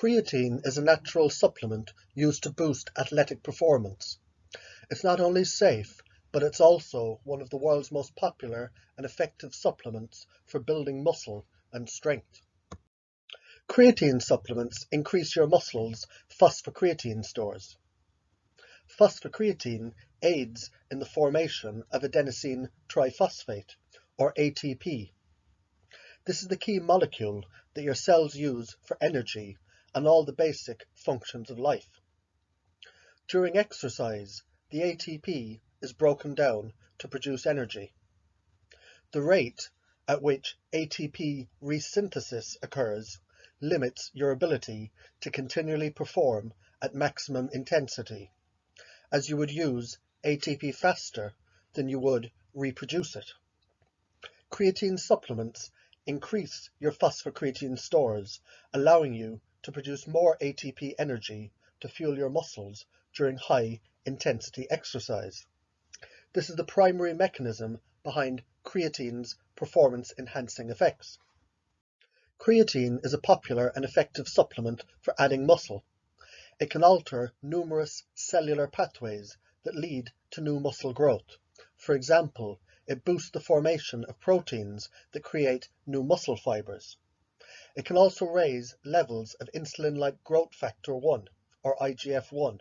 Creatine is a natural supplement used to boost athletic performance. It's not only safe, but it's also one of the world's most popular and effective supplements for building muscle and strength. Creatine supplements increase your muscles' phosphocreatine stores. Phosphocreatine aids in the formation of adenosine triphosphate, or ATP. This is the key molecule that your cells use for energy and all the basic functions of life. During exercise, the ATP is broken down to produce energy. The rate at which ATP resynthesis occurs limits your ability to continually perform at maximum intensity, as you would use ATP faster than you would reproduce it. Creatine supplements increase your phosphocreatine stores, allowing you to produce more ATP energy to fuel your muscles during high-intensity exercise. This is the primary mechanism behind creatine's performance-enhancing effects. Creatine is a popular and effective supplement for adding muscle. It can alter numerous cellular pathways that lead to new muscle growth. For example, it boosts the formation of proteins that create new muscle fibers. It can also raise levels of insulin-like growth factor 1, or IGF-1,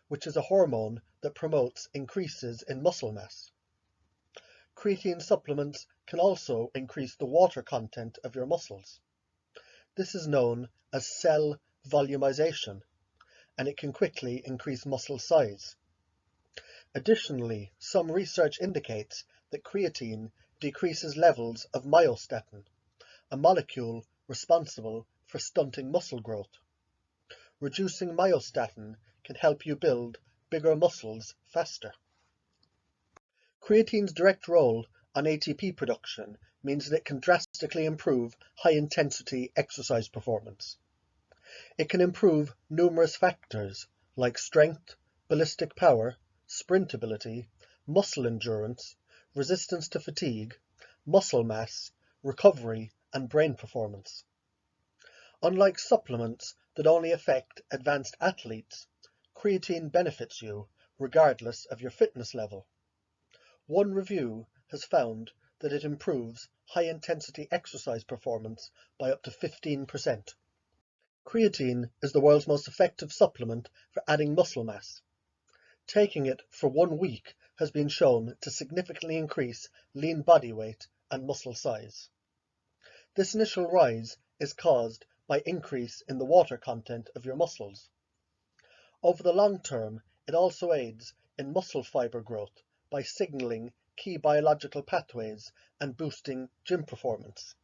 which is a hormone that promotes increases in muscle mass. Creatine supplements can also increase the water content of your muscles. This is known as cell volumization, and it can quickly increase muscle size. Additionally, some research indicates that creatine decreases levels of myostatin, a molecule responsible for stunting muscle growth. Reducing myostatin can help you build bigger muscles faster. Creatine's direct role on ATP production means that it can drastically improve high-intensity exercise performance. It can improve numerous factors like strength, ballistic power, sprint ability, muscle endurance, resistance to fatigue, muscle mass, recovery, and brain performance. Unlike supplements that only affect advanced athletes, creatine benefits you regardless of your fitness level. One review has found that it improves high-intensity exercise performance by up to 15%. Creatine is the world's most effective supplement for adding muscle mass. Taking it for 1 week has been shown to significantly increase lean body weight and muscle size. This initial rise is caused by increase in the water content of your muscles. Over the long term, it also aids in muscle fiber growth by signaling key biological pathways and boosting gym performance.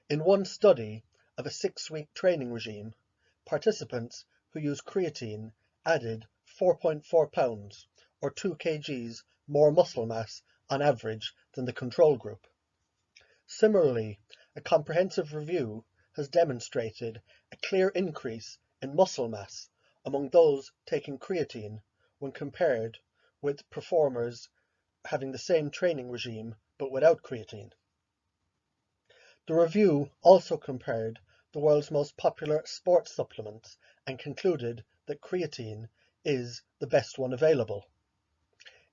In one study of a 6-week training regime, participants who used creatine added 4.4 pounds, or 2 kgs, more muscle mass on average than the control group. Similarly, a comprehensive review has demonstrated a clear increase in muscle mass among those taking creatine when compared with performers having the same training regime but without creatine. The review also compared the world's most popular sports supplements and concluded that creatine is the best one available.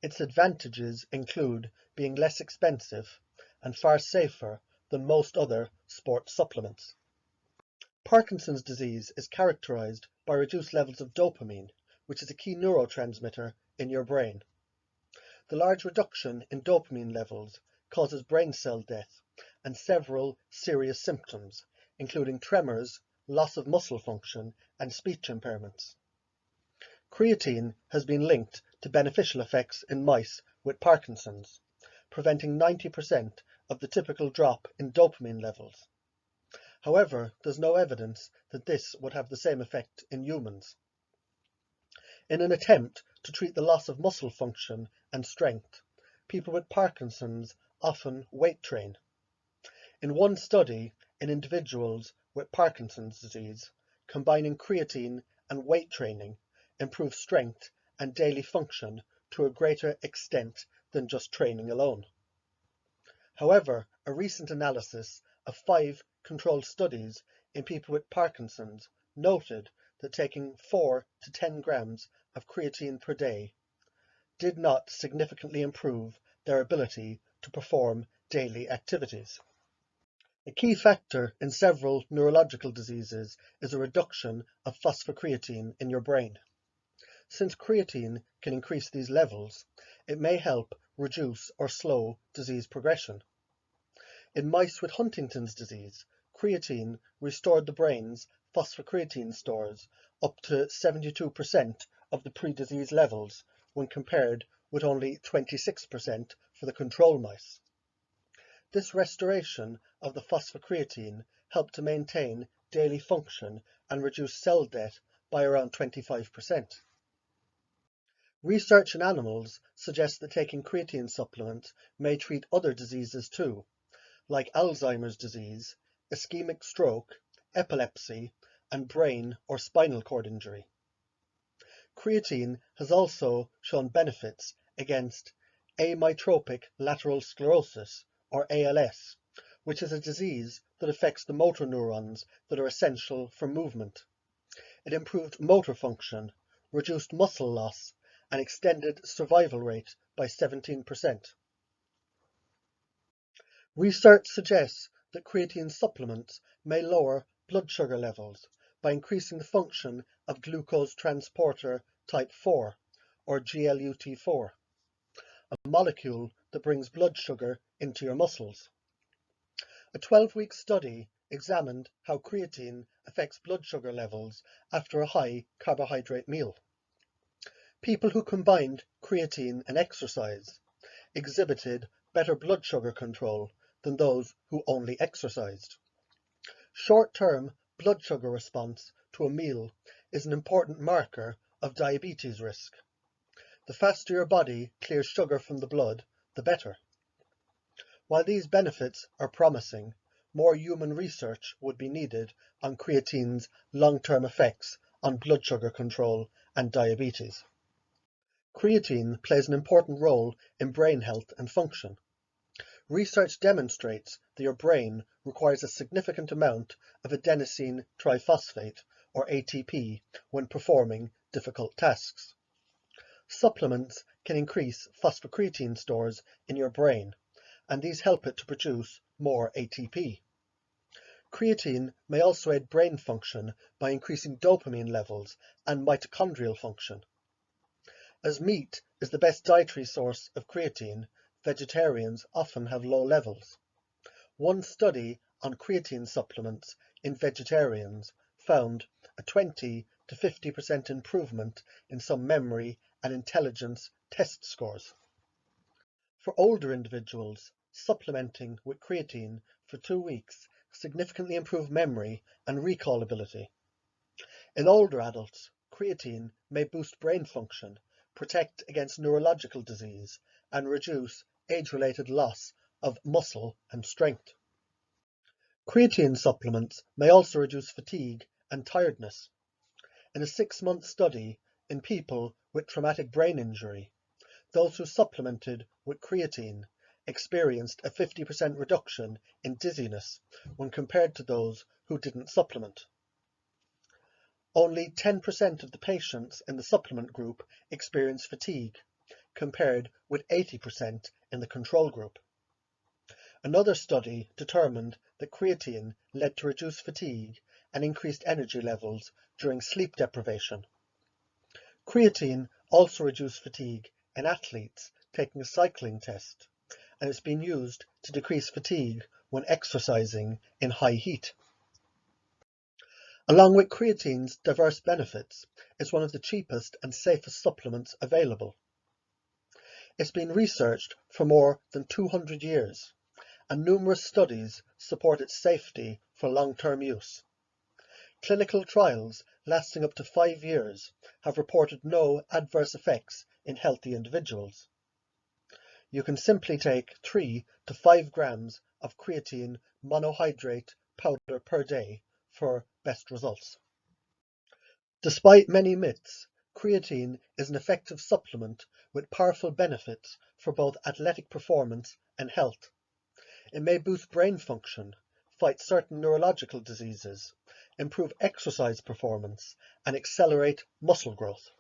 Its advantages include being less expensive and far safer than most other sports supplements. Parkinson's disease is characterized by reduced levels of dopamine, which is a key neurotransmitter in your brain. The large reduction in dopamine levels causes brain cell death and several serious symptoms, including tremors, loss of muscle function, and speech impairments. Creatine has been linked to beneficial effects in mice with Parkinson's, preventing 90% of the typical drop in dopamine levels. However, there's no evidence that this would have the same effect in humans. In an attempt to treat the loss of muscle function and strength, people with Parkinson's often weight train. In one study in individuals with Parkinson's disease, combining creatine and weight training improved strength and daily function to a greater extent than just training alone. However, a recent analysis of 5 controlled studies in people with Parkinson's noted that taking 4 to 10 grams of creatine per day did not significantly improve their ability to perform daily activities. A key factor in several neurological diseases is a reduction of phosphocreatine in your brain. Since creatine can increase these levels, it may help reduce or slow disease progression. In mice with Huntington's disease, creatine restored the brain's phosphocreatine stores up to 72% of the pre-disease levels when compared with only 26% for the control mice. This restoration of the phosphocreatine helped to maintain daily function and reduce cell death by around 25%. Research in animals suggests that taking creatine supplements may treat other diseases too, like Alzheimer's disease, ischemic stroke, epilepsy, and brain or spinal cord injury. Creatine has also shown benefits against amyotrophic lateral sclerosis, or ALS, which is a disease that affects the motor neurons that are essential for movement. It improved motor function, reduced muscle loss, and extended survival rate by 17%. Research suggests that creatine supplements may lower blood sugar levels by increasing the function of glucose transporter type 4, or GLUT4, a molecule that brings blood sugar into your muscles. A 12-week study examined how creatine affects blood sugar levels after a high carbohydrate meal. People who combined creatine and exercise exhibited better blood sugar control than those who only exercised. Short-term blood sugar response to a meal is an important marker of diabetes risk. The faster your body clears sugar from the blood, the better. While these benefits are promising, more human research would be needed on creatine's long-term effects on blood sugar control and diabetes. Creatine plays an important role in brain health and function. Research demonstrates that your brain requires a significant amount of adenosine triphosphate, or ATP, when performing difficult tasks. Supplements can increase phosphocreatine stores in your brain, and these help it to produce more ATP. Creatine may also aid brain function by increasing dopamine levels and mitochondrial function. As meat is the best dietary source of creatine, vegetarians often have low levels. One study on creatine supplements in vegetarians found a 20 to 50% improvement in some memory and intelligence test scores. For older individuals, supplementing with creatine for 2 weeks significantly improved memory and recall ability. In older adults, creatine may boost brain function, protect against neurological disease, and reduce age-related loss of muscle and strength. Creatine supplements may also reduce fatigue and tiredness. In a 6-month study in people with traumatic brain injury, those who supplemented with creatine experienced a 50% reduction in dizziness when compared to those who didn't supplement. Only 10% of the patients in the supplement group experienced fatigue, compared with 80% in the control group. Another study determined that creatine led to reduced fatigue and increased energy levels during sleep deprivation. Creatine also reduced fatigue in athletes taking a cycling test, and it's been used to decrease fatigue when exercising in high heat. Along with creatine's diverse benefits, it's one of the cheapest and safest supplements available. It's been researched for more than 200 years, and numerous studies support its safety for long-term use. Clinical trials lasting up to 5 years have reported no adverse effects in healthy individuals. You can simply take 3 to 5 grams of creatine monohydrate powder per day for best results. Despite many myths, creatine is an effective supplement with powerful benefits for both athletic performance and health. It may boost brain function, fight certain neurological diseases, improve exercise performance, and accelerate muscle growth.